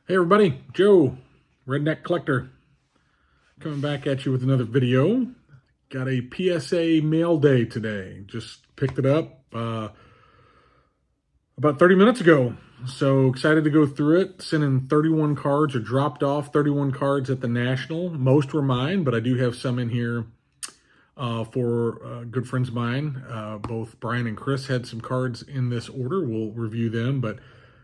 Hey everybody, Joe, Redneck Collector, coming back at you with another video. Got a PSA mail day today. Just picked it up about 30 minutes ago. So excited to go through it. Sent in 31 cards, or dropped off 31 cards at the National. Most were mine, but I do have some in here for good friends of mine. Both Brian and Chris had some cards in this order. We'll review them, but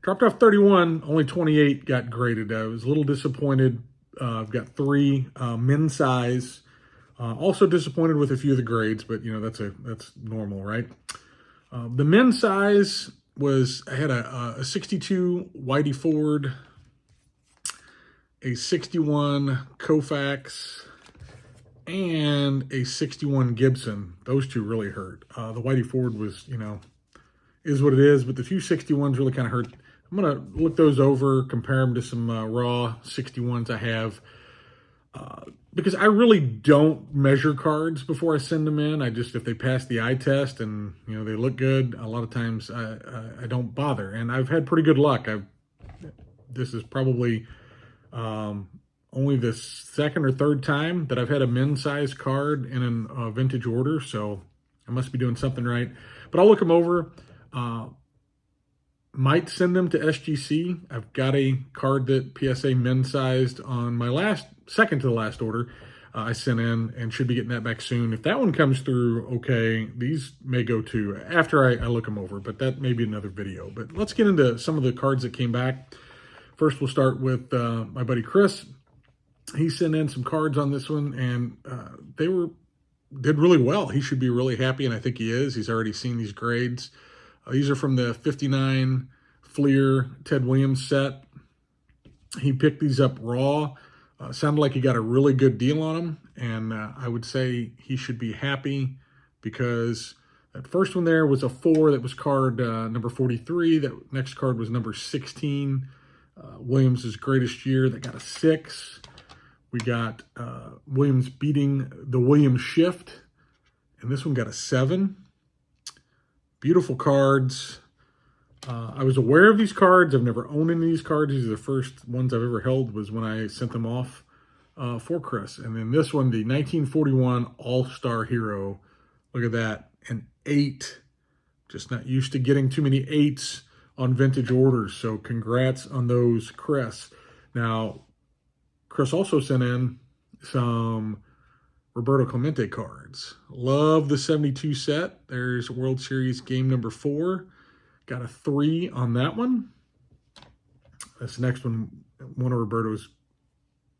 dropped off 31, only 28 got graded. I was a little disappointed. I've got 3 men's size. Also disappointed with a few of the grades, but you know that's normal, right? The men's size was, I had a 62 Whitey Ford, a 61 Koufax, and a 61 Gibson. Those two really hurt. The Whitey Ford was, is what it is, but the few 61s really kind of hurt. I'm going to look those over, compare them to some raw 61s I have, because I really don't measure cards before I send them in. If they pass the eye test and, they look good, a lot of times I don't bother. And I've had pretty good luck. This is probably only the second or third time that I've had a men's size card in a vintage order, so I must be doing something right. But I'll look them over. Might send them to SGC. I've got a card that PSA men's sized on my second to the last order I sent in, and should be getting that back soon. If that one comes through okay, these may go too after I look them over, but that may be another video. But let's get into some of the cards that came back. First, we'll start with my buddy Chris. He sent in some cards on this one, and did really well. He should be really happy, and I think he is. He's already seen these grades. These are from the 59 Fleer Ted Williams set. He picked these up raw. Sounded like he got a really good deal on them, and I would say he should be happy, because that first one there was a 4 that was card number 43. That next card was number 16, Williams' greatest year, that got a 6. We got Williams beating the Williams shift, and this one got a 7. Beautiful cards. I was aware of these cards. I've never owned any of these cards. These are the first ones I've ever held, was when I sent them off for Chris. And then this one, the 1941 All-Star Hero. Look at that, an 8. Just not used to getting too many 8s on vintage orders. So congrats on those, Chris. Now, Chris also sent in some Roberto Clemente cards. Love the 72 set. There's World Series game number 4. Got a 3 on that one. This next one of Roberto's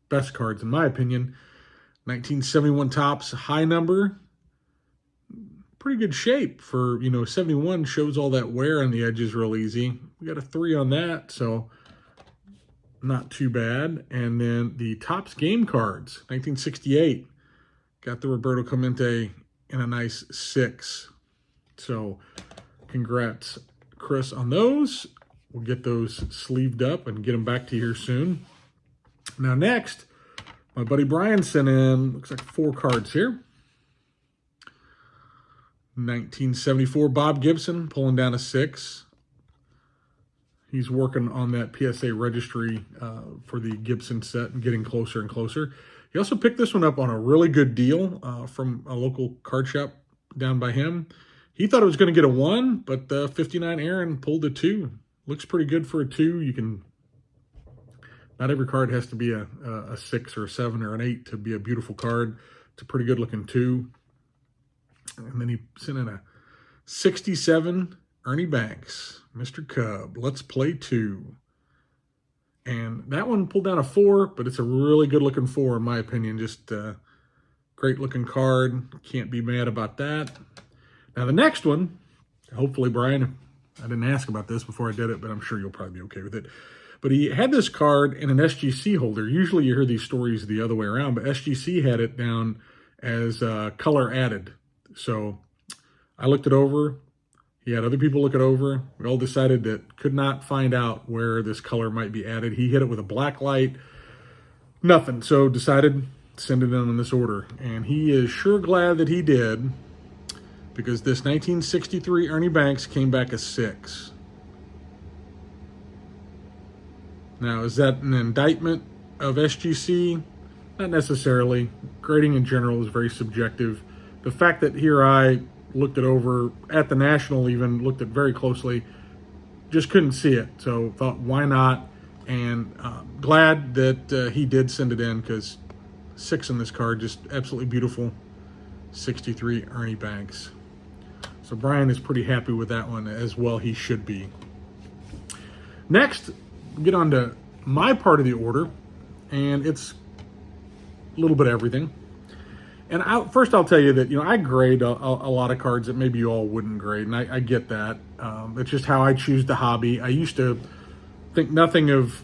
best cards, in my opinion. 1971 Topps, high number. Pretty good shape for, 71 shows all that wear on the edges real easy. We got a 3 on that, so not too bad. And then the Topps game cards, 1968. Got the Roberto Clemente in a nice 6. So congrats, Chris, on those. We'll get those sleeved up and get them back to you here soon. Now next, my buddy Brian sent in, looks like 4 cards here. 1974 Bob Gibson, pulling down a 6. He's working on that PSA registry for the Gibson set and getting closer and closer. He also picked this one up on a really good deal from a local card shop down by him. He thought it was going to get a 1, but the 59 Aaron pulled a 2. Looks pretty good for a 2. Not every card has to be a 6 or a 7 or an 8 to be a beautiful card. It's a pretty good looking 2. And then he sent in a 67 Ernie Banks, Mr. Cub. Let's play 2. And that one pulled down a 4, but it's a really good looking 4 in my opinion. Just a great looking card. Can't be mad about that. Now the next one, hopefully Brian, I didn't ask about this before I did it, but I'm sure you'll probably be okay with it. But he had this card in an SGC holder. Usually you hear these stories the other way around, but SGC had it down as color added. So I looked it over. He had other people look it over. We all decided that could not find out where this color might be added. He hit it with a black light. Nothing. So decided to send it in this order. And he is sure glad that he did, because this 1963 Ernie Banks came back a 6. Now, is that an indictment of SGC? Not necessarily. Grading in general is very subjective. The fact that here I looked it over at the National, even looked at very closely, just couldn't see it. So thought, why not? And glad that he did send it in, because 6 on this card, just absolutely beautiful. 63 Ernie Banks. So Brian is pretty happy with that one, as well he should be. Next, get on to my part of the order, and it's a little bit of everything. And first I'll tell you that, I grade a lot of cards that maybe you all wouldn't grade, and I get that. It's just how I choose the hobby. I used to think nothing of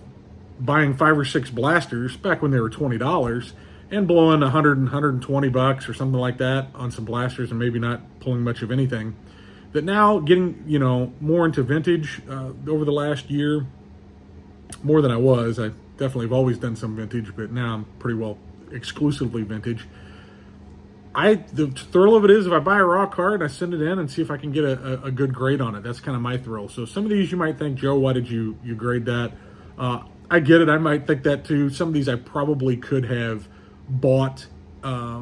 buying 5 or 6 blasters back when they were $20 and blowing 100 and 120 bucks or something like that on some blasters and maybe not pulling much of anything. That now getting, more into vintage over the last year, more than I was. I definitely have always done some vintage, but now I'm pretty well exclusively vintage. The thrill of it is if I buy a raw card, I send it in and see if I can get a good grade on it. That's kind of my thrill. So some of these you might think, Joe, why did you grade that? I get it. I might think that too. Some of these I probably could have bought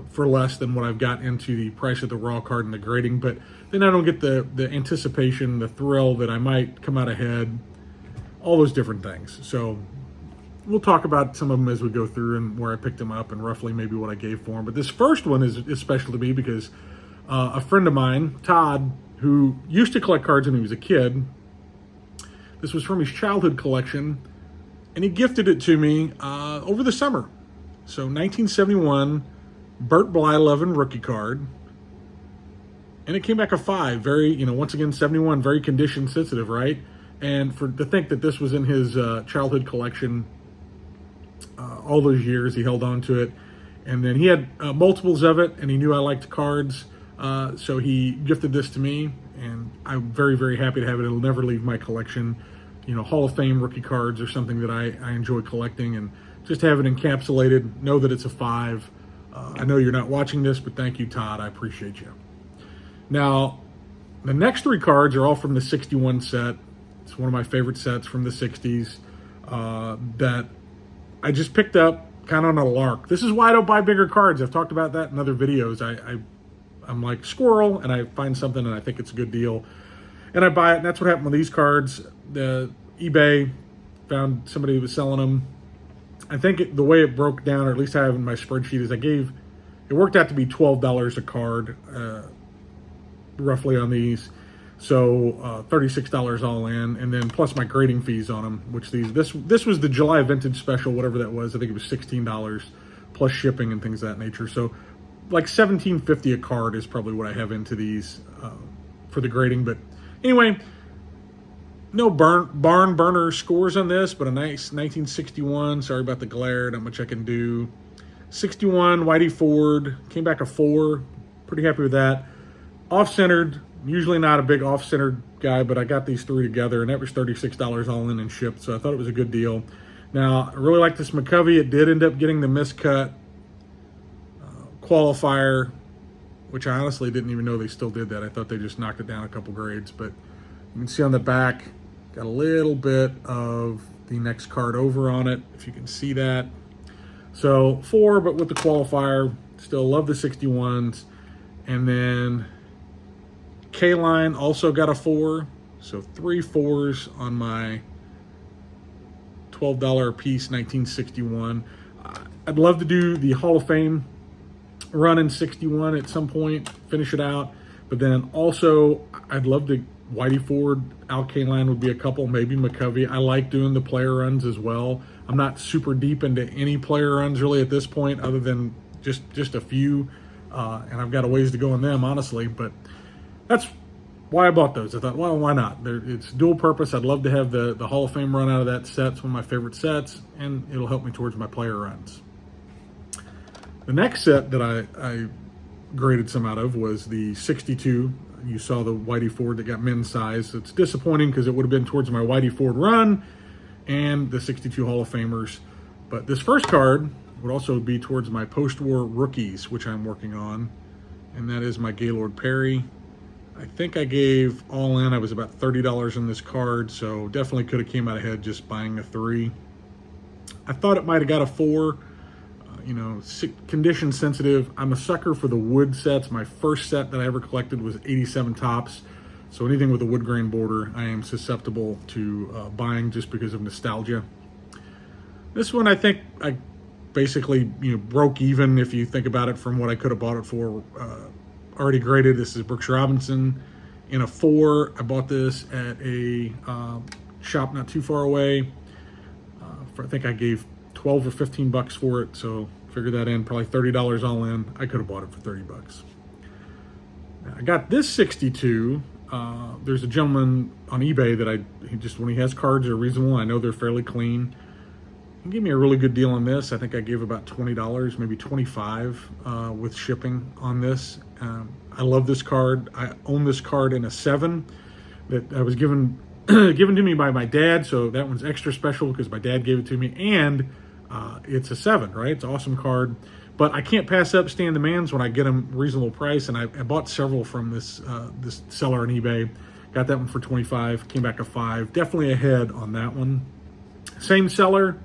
for less than what I've got into the price of the raw card and the grading, but then I don't get the anticipation, the thrill that I might come out ahead, all those different things. So we'll talk about some of them as we go through and where I picked them up and roughly maybe what I gave for them. But this first one is special to me because a friend of mine, Todd, who used to collect cards when he was a kid, this was from his childhood collection, and he gifted it to me over the summer. So 1971 Bert Blyleven rookie card, and it came back a 5. Very, once again, 71, very condition sensitive, right? And to think that this was in his childhood collection all those years, he held on to it. And then he had multiples of it, and he knew I liked cards, so he gifted this to me, and I'm very, very happy to have it. It'll never leave my collection. Hall of Fame rookie cards are something that I enjoy collecting, and just have it encapsulated, know that it's a 5. I know you're not watching this, but thank you, Todd. I appreciate you. Now, the next 3 cards are all from the 61 set. It's one of my favorite sets from the 60s that I just picked up kind of on a lark. This is why I don't buy bigger cards. I've talked about that in other videos. I'm like squirrel, and I find something and I think it's a good deal, and I buy it. And that's what happened with these cards. The eBay found somebody who was selling them. I think the way it broke down, or at least I have in my spreadsheet, is it worked out to be $12 a card, roughly on these. So $36 all in, and then plus my grading fees on them, which this was the July vintage special, whatever that was. I think it was $16 plus shipping and things of that nature. So like $17.50 a card is probably what I have into these for the grading. But anyway, no barn burner scores on this, but a nice 1961. Sorry about the glare, not much I can do. 61 Whitey Ford, came back a 4. Pretty happy with that. Off-centered. Usually not a big off-centered guy, but I got these 3 together, and that was $36 all in and shipped, so I thought it was a good deal. Now, I really like this McCovey. It did end up getting the miscut qualifier, which I honestly didn't even know they still did that. I thought they just knocked it down a couple grades, but you can see on the back, got a little bit of the next card over on it, if you can see that. So 4, but with the qualifier. Still love the 61s. And then K-Line also got a 4, so 3 4s on my $12 a piece 1961. I'd love to do the Hall of Fame run in 61 at some point, finish it out, but then also I'd love to Whitey Ford, Al K-Line would be a couple, maybe McCovey. I like doing the player runs as well. I'm not super deep into any player runs really at this point, other than just a few, and I've got a ways to go on them, honestly, but that's why I bought those. I thought, well, why not? It's dual purpose. I'd love to have the Hall of Fame run out of that set. It's one of my favorite sets, and it'll help me towards my player runs. The next set that I graded some out of was the 62. You saw the Whitey Ford that got men's size. It's disappointing because it would have been towards my Whitey Ford run and the 62 Hall of Famers. But this first card would also be towards my post-war rookies, which I'm working on, and that is my Gaylord Perry. I think I gave all in, I was about $30 on this card, so definitely could have came out ahead just buying a 3. I thought it might have got a 4. Condition sensitive. I'm a sucker for the wood sets. My first set that I ever collected was 87 tops. So anything with a wood grain border, I am susceptible to buying just because of nostalgia. This one, I think I basically broke even if you think about it from what I could have bought it for. Already graded. This is Brooks Robinson in a 4. I bought this at a shop not too far away. I think I gave 12 or 15 bucks for it, so figure that in, probably $30 all in. I could have bought it for 30 bucks. Now, I got this 62. There's a gentleman on eBay that when he has cards that are reasonable, I know they're fairly clean. He gave me a really good deal on this. I think I gave about $20, maybe $25 with shipping on this. I love this card. I own this card in a 7 that I was given given to me by my dad, so that one's extra special because my dad gave it to me, and it's a 7, right? It's an awesome card, but I can't pass up Stan the Man's when I get them reasonable price, and I bought several from this seller on eBay. Got that one for 25, came back a 5, definitely ahead on that one. Same seller,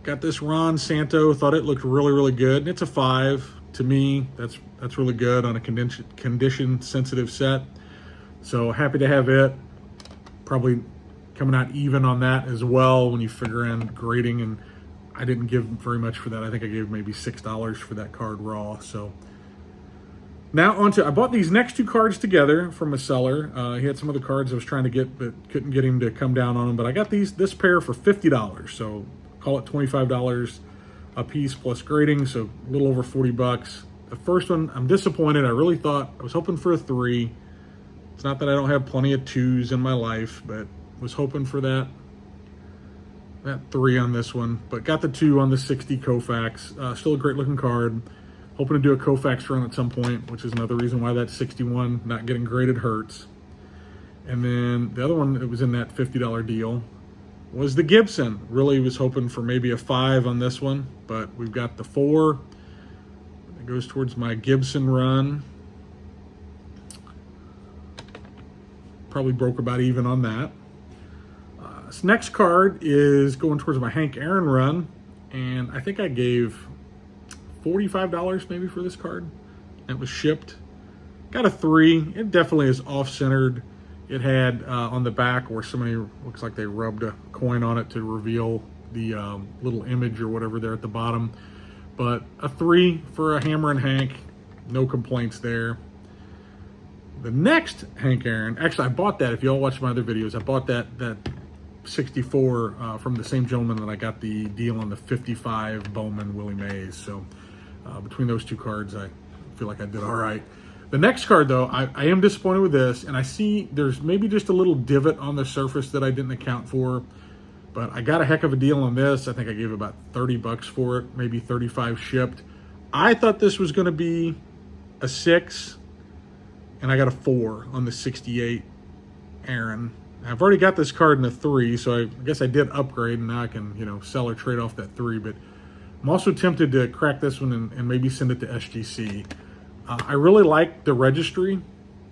got this Ron Santo, thought it looked really, really good, and it's a 5. To me, that's really good on a condition sensitive set, so happy to have it. Probably coming out even on that as well when you figure in grading, and I didn't give very much for that. I think I gave maybe $6 for that card raw. So now I bought these next 2 cards together from a seller. He had some other cards I was trying to get but couldn't get him to come down on them, but I got this pair for $50, so call it $25 a piece plus grading, so a little over 40 bucks. The first one, I'm disappointed. I was hoping for a 3. It's not that I don't have plenty of 2s in my life, but was hoping for that 3 on this one. But got the 2 on the 60 Koufax. Still a great looking card. Hoping to do a Koufax run at some point, which is another reason why that 61 not getting graded hurts. And then the other one that was in that $50 deal was the Gibson. Really was hoping for maybe a 5 on this one, but we've got the 4. It goes towards my Gibson run. Probably broke about even on that. This next card is going towards my Hank Aaron run, and I think I gave $45 maybe for this card. It was shipped. Got a 3. It definitely is off-centered. It had on the back where somebody looks like they rubbed a coin on it to reveal the little image or whatever there at the bottom. But a 3 for a Hammer and Hank. No complaints there. The next Hank Aaron, actually I bought that, if you all watch my other videos, I bought that 64 from the same gentleman that I got the deal on the 55 Bowman Willie Mays. So between those 2 cards, I feel like I did all right. The next card though, I am disappointed with this, and I see there's maybe just a little divot on the surface that I didn't account for, but I got a heck of a deal on this. I think I gave about 30 bucks for it, maybe 35 shipped. I thought this was gonna be a 6, and I got a 4 on the 68 Aaron. I've already got this card in a 3, so I guess I did upgrade, and now I can, sell or trade off that 3. But I'm also tempted to crack this one and maybe send it to SGC. I really like the registry,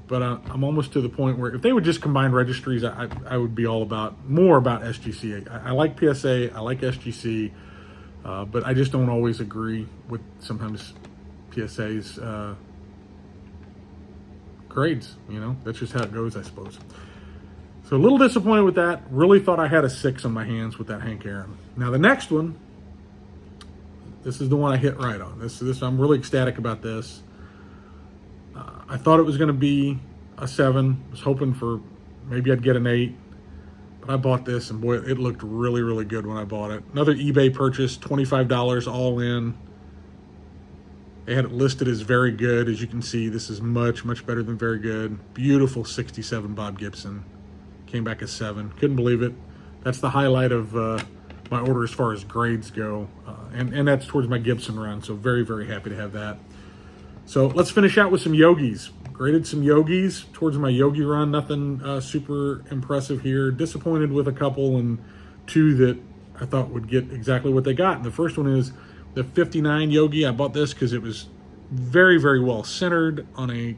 but I'm almost to the point where if they would just combine registries, I would be all about more about SGC. I like PSA, I like SGC, but I just don't always agree with sometimes PSA's grades. That's just how it goes, I suppose. So a little disappointed with that. Really thought I had a 6 on my hands with that Hank Aaron. Now the next one, this is the one I hit right on. This I'm really ecstatic about this. I thought it was going to be a 7. Was hoping for maybe I'd get an 8, but I bought this, and boy, it looked really, really good when I bought it. Another eBay purchase, $25 all in. They had it listed as very good. As you can see, this is much, much better than very good. Beautiful 67 Bob Gibson. Came back as 7. Couldn't believe it. That's the highlight of my order as far as grades go. And that's towards my Gibson run. So very, very happy to have that. So let's finish out with some Yogis. Graded some Yogis towards my Yogi run. Nothing super impressive here. Disappointed with a couple, and 2 that I thought would get exactly what they got. And the first one is the 59 Yogi. I bought this because it was very, very well centered on a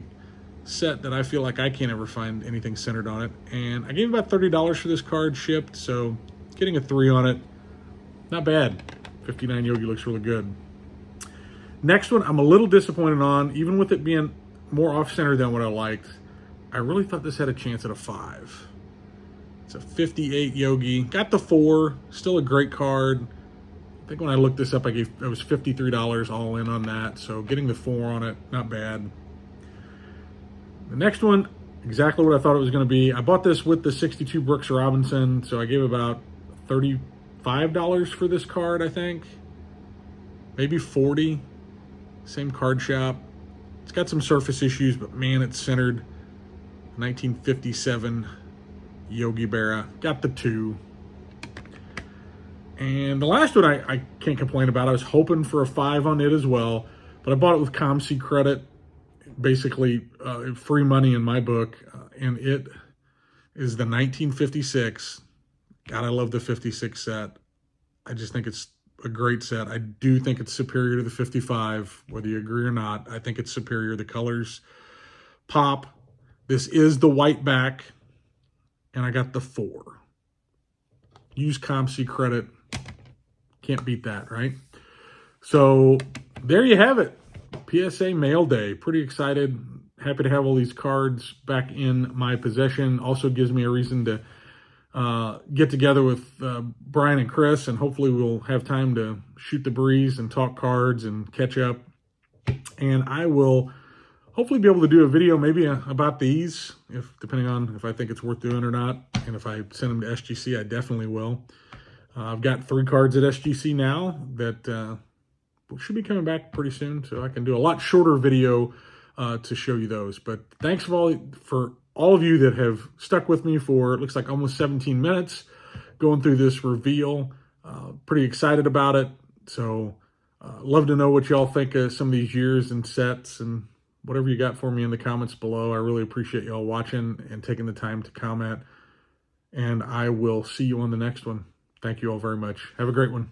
set that I feel like I can't ever find anything centered on it. And I gave about $30 for this card shipped, so getting a 3 on it. Not bad. 59 Yogi looks really good. Next one, I'm a little disappointed on, even with it being more off-center than what I liked. I really thought this had a chance at a 5. It's a 58 Yogi. Got the 4. Still a great card. I think when I looked this up, it was $53 all in on that. So getting the 4 on it, not bad. The next one, exactly what I thought it was going to be. I bought this with the 62 Brooks Robinson, so I gave about $35 for this card, I think. Maybe 40. Same card shop. It's got some surface issues, but man, it's centered. 1957 Yogi Berra. Got the 2. And the last one I can't complain about. I was hoping for a 5 on it as well, but I bought it with ComC credit. Basically free money in my book, and it is the 1956. God, I love the 56 set. I just think it's a great set. I do think it's superior to the 55, whether you agree or not. I think it's superior. The colors pop. This is the white back, and I got the 4. Use ComC credit. Can't beat that, right? So there you have it. PSA Mail Day. Pretty excited. Happy to have all these cards back in my possession. Also gives me a reason to get together with Brian and Chris, and hopefully we'll have time to shoot the breeze and talk cards and catch up. And I will hopefully be able to do a video maybe about these, depending on if I think it's worth doing or not. And if I send them to SGC, I definitely will. I've got 3 cards at SGC now that should be coming back pretty soon, so I can do a lot shorter video to show you those. But thanks for all of you that have stuck with me for, it looks like almost 17 minutes going through this reveal. Pretty excited about it. So love to know what y'all think of some of these years and sets, and whatever you got for me in the comments below. I really appreciate y'all watching and taking the time to comment. And I will see you on the next one. Thank you all very much. Have a great one.